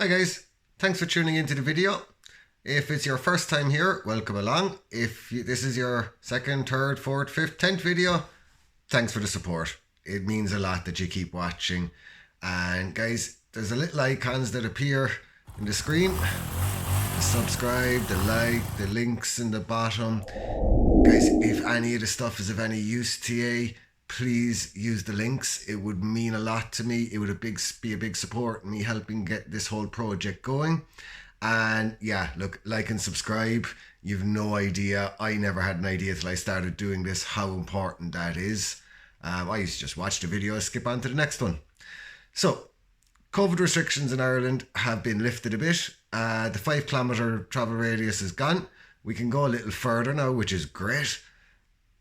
Hi guys, thanks for tuning into the video. If it's your first time here, welcome along. If this is your second, third, fourth, fifth, 10th video, thanks for the support. It means a lot that you keep watching. And guys, there's a little icons that appear in the screen. The subscribe, the like, the links in the bottom. Guys, if any of the stuff is of any use to you, please use the links. It would mean a lot to me. It would be a big support in me helping get this whole project going. And yeah, look, like and subscribe. You've no idea. I never had an idea till I started doing this how important that is. I used to just watch the video, skip on to the next one. So, COVID restrictions in Ireland have been lifted a bit. The 5 kilometre travel radius is gone. We can go a little further now, which is great.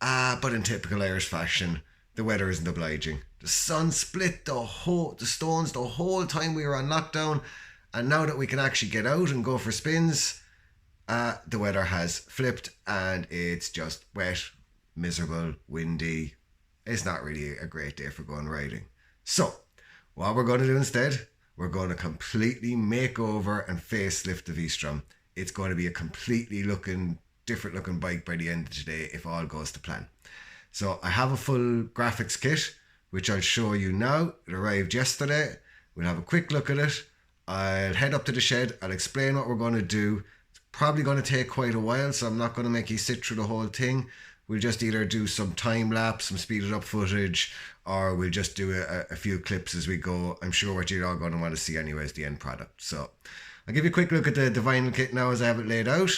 But in typical Irish fashion, the weather isn't obliging. The sun split the stones the whole time we were on lockdown. And now that we can actually get out and go for spins, the weather has flipped and it's just wet, miserable, windy. It's not really a great day for going riding. So, what we're going to do instead, we're going to completely make over and facelift the V-strom. It's going to be a completely different looking bike by the end of today if all goes to plan. So I have a full graphics kit, which I'll show you now. It arrived yesterday. We'll have a quick look at it. I'll head up to the shed. I'll explain what we're going to do. It's probably going to take quite a while, so I'm not going to make you sit through the whole thing. We'll just either do some time lapse, some speeded up footage, or we'll just do a few clips as we go. I'm sure what you're all going to want to see anyway is the end product. So I'll give you a quick look at the vinyl kit now as I have it laid out.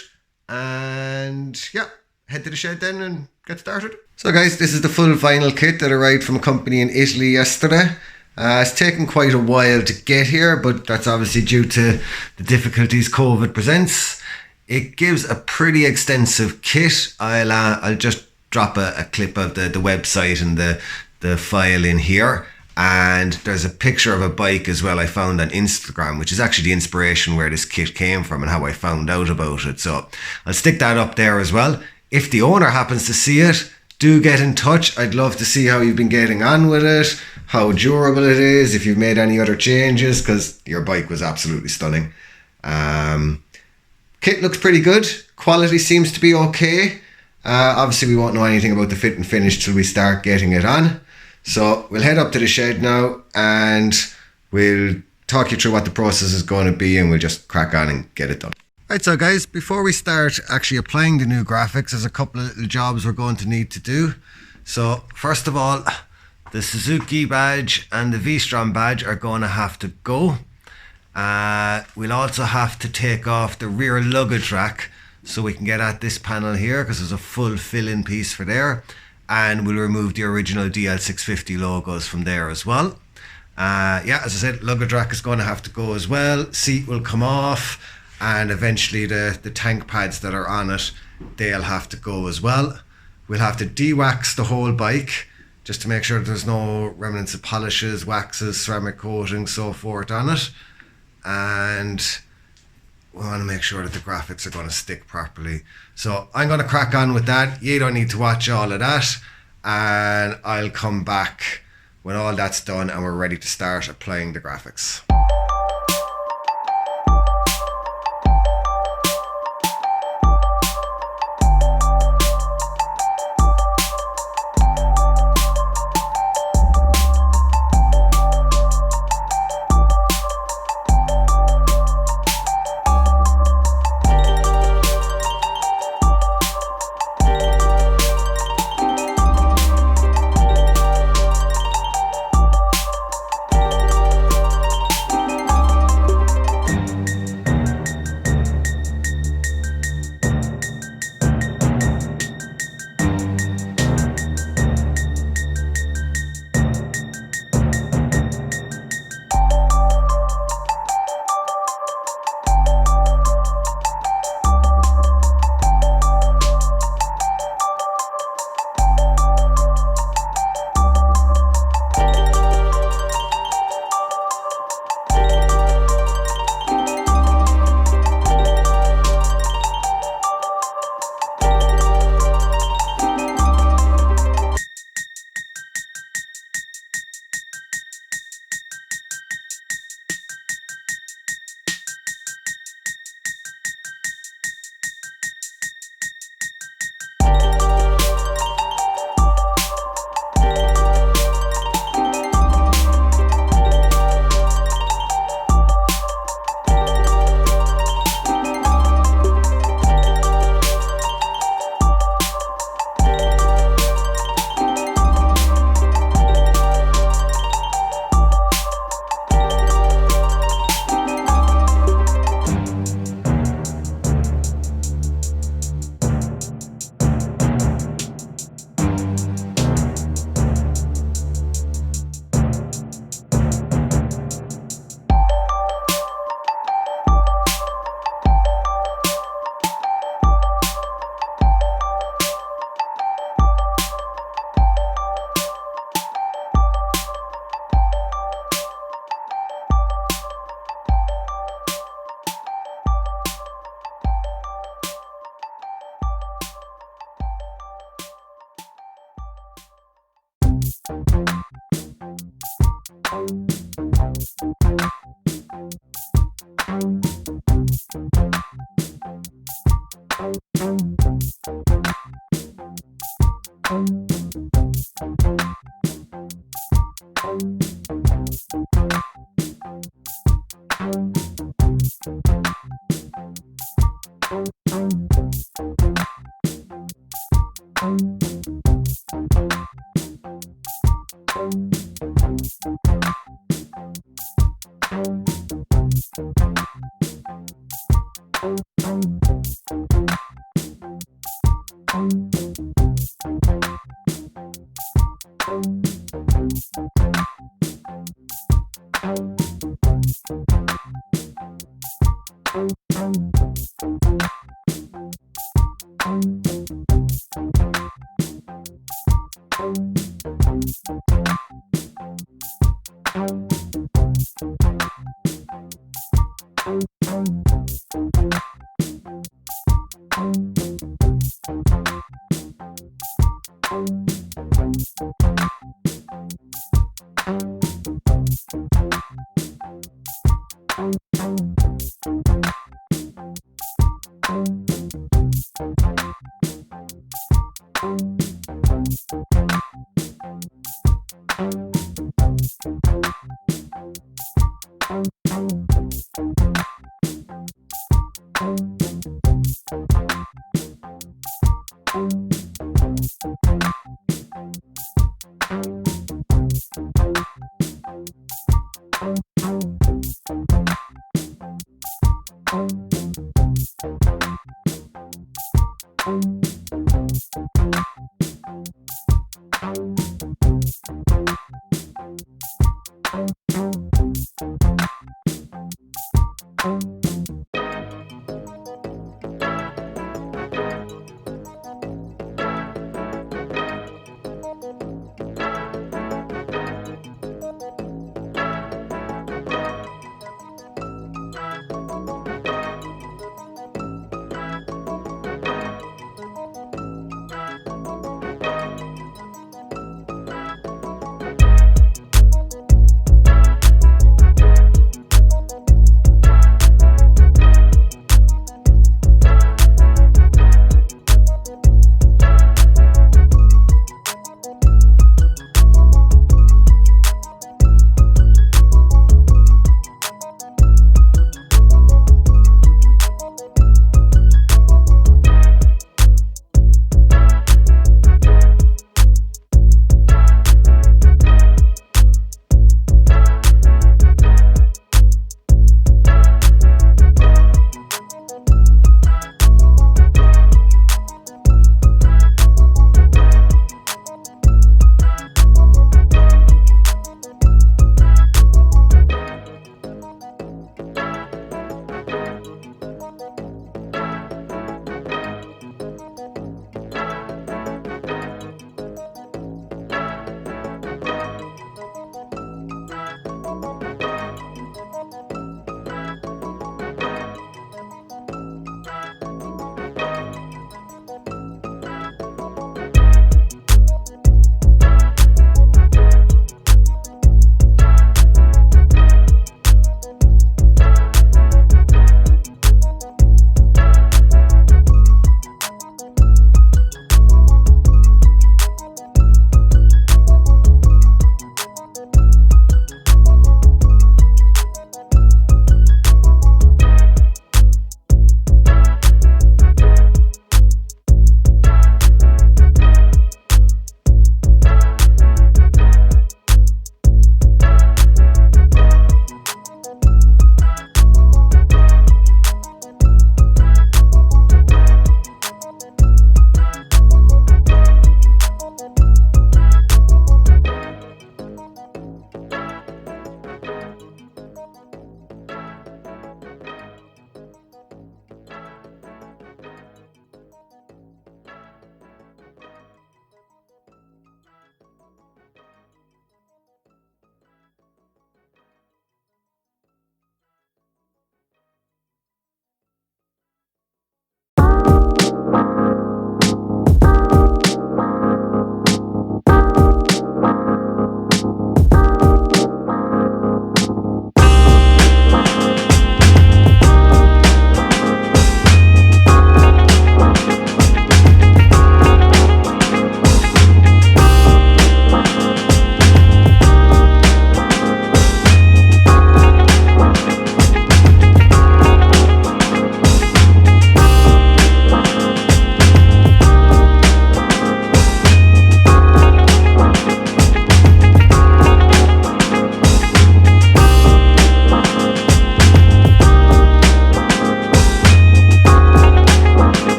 And yeah, head to the shed then and get started. So guys, this is the full vinyl kit that arrived from a company in Italy yesterday. It's taken quite a while to get here, but that's obviously due to the difficulties COVID presents. It gives a pretty extensive kit. I'll just drop a clip of the website and the file in here. And there's a picture of a bike as well I found on Instagram, which is actually the inspiration where this kit came from and how I found out about it. So I'll stick that up there as well. If the owner happens to see it, do get in touch. I'd love to see how you've been getting on with it, how durable it is, if you've made any other changes, because your bike was absolutely stunning. Kit looks pretty good. Quality seems to be okay. Obviously we won't know anything about the fit and finish till we start getting it on. So we'll head up to the shed now and we'll talk you through what the process is going to be and we'll just crack on and get it done. Right, so guys, before we start actually applying the new graphics, there's a couple of little jobs we're going to need to do. So first of all, the Suzuki badge and the V-strom badge are going to have to go. We'll also have to take off the rear luggage rack so we can get at this panel here because there's a full fill-in piece for there. And we'll remove the original DL650 logos from there as well. Yeah, as I said, luggage rack is going to have to go as well. Seat will come off. And eventually the tank pads that are on it, they'll have to go as well. We'll have to de-wax the whole bike just to make sure there's no remnants of polishes, waxes, ceramic coating, so forth on it. And we want to make sure that the graphics are going to stick properly. So I'm going to crack on with that. You don't need to watch all of that. And I'll come back when all that's done and we're ready to start applying the graphics.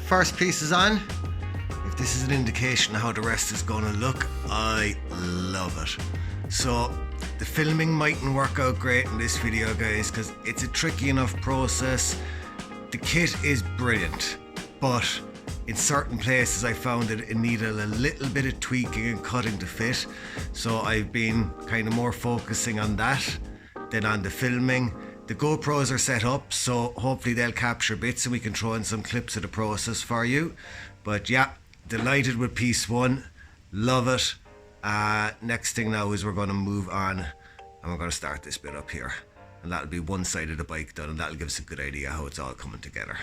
first piece is on. If this is an indication of how the rest is going to look, I love it. So the filming mightn't work out great in this video, guys, because it's a tricky enough process. The kit is brilliant, but in certain places I found that it needed a little bit of tweaking and cutting to fit. So I've been kind of more focusing on that than on the filming. The GoPros are set up, so hopefully they'll capture bits and we can throw in some clips of the process for you. But yeah, delighted with piece one. Love it. Next thing now is we're going to move on and we're going to start this bit up here. And that'll be one side of the bike done, and that'll give us a good idea how it's all coming together.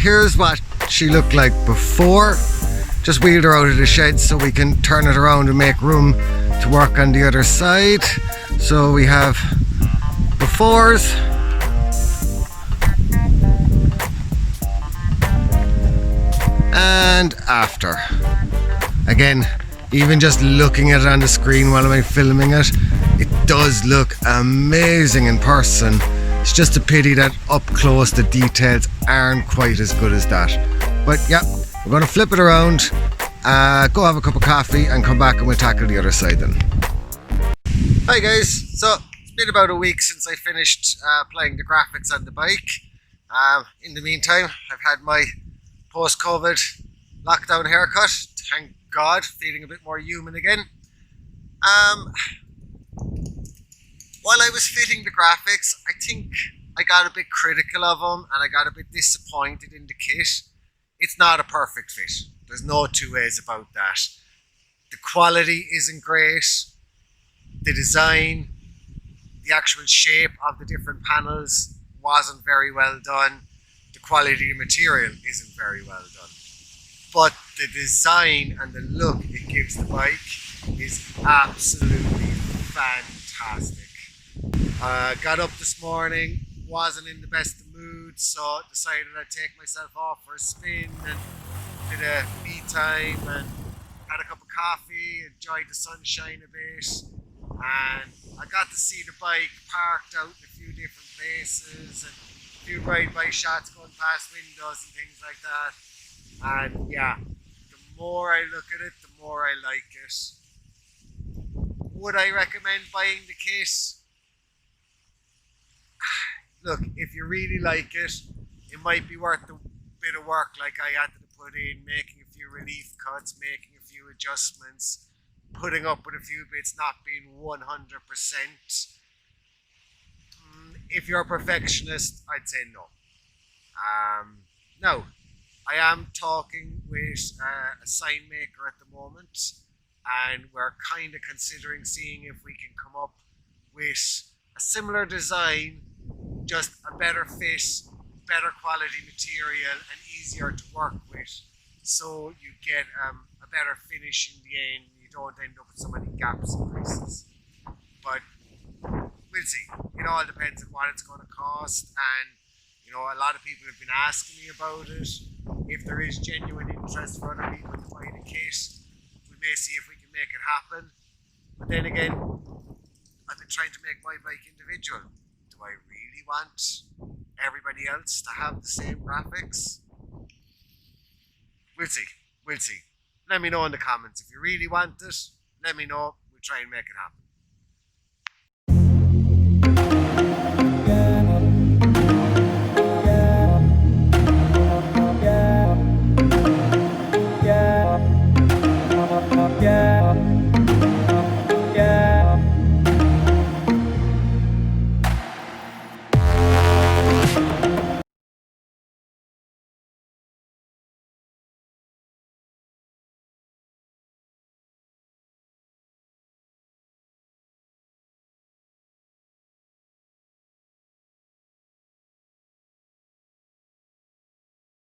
here's what she looked like before. Just wheeled her out of the shed so we can turn it around and make room to work on the other side. So we have befores, and after. Again, even just looking at it on the screen while I'm filming it, it does look amazing in person. It's just a pity that up close the details aren't quite as good as that. But yeah, we're going to flip it around, go have a cup of coffee and come back and we'll tackle the other side then. Hi guys, so it's been about a week since I finished applying the graphics on the bike. In the meantime, I've had my post-COVID lockdown haircut, thank God, feeling a bit more human again. While I was fitting the graphics, I think I got a bit critical of them and I got a bit disappointed in the kit. It's not a perfect fit. There's no two ways about that. The quality isn't great. The design, the actual shape of the different panels wasn't very well done. The quality of material isn't very well done. But the design and the look it gives the bike is absolutely fantastic. Got up this morning, wasn't in the best of moods, so decided I'd take myself off for a spin and did a me time and had a cup of coffee, enjoyed the sunshine a bit, and I got to see the bike parked out in a few different places and a few ride-by shots going past windows and things like that. And yeah, the more I look at it, the more I like it. Would I recommend buying the kit? Look, if you really like it, it might be worth the bit of work like I had to put in, making a few relief cuts, making a few adjustments, putting up with a few bits not being 100%. If you're a perfectionist, I'd say no. No, I am talking with a sign maker at the moment, and we're kind of considering seeing if we can come up with a similar design, just a better fit, better quality material and easier to work with, so you get a better finish in the end. You don't end up with so many gaps and creases. But we'll see. It all depends on what it's going to cost, and you know, a lot of people have been asking me about it. If there is genuine interest for other people to buy the kit, we may see if we can make it happen. But then again, I've been trying to make my bike individual. Do I really want everybody else to have the same graphics? We'll see. We'll see. Let me know in the comments. If you really want it, let me know. We'll try and make it happen.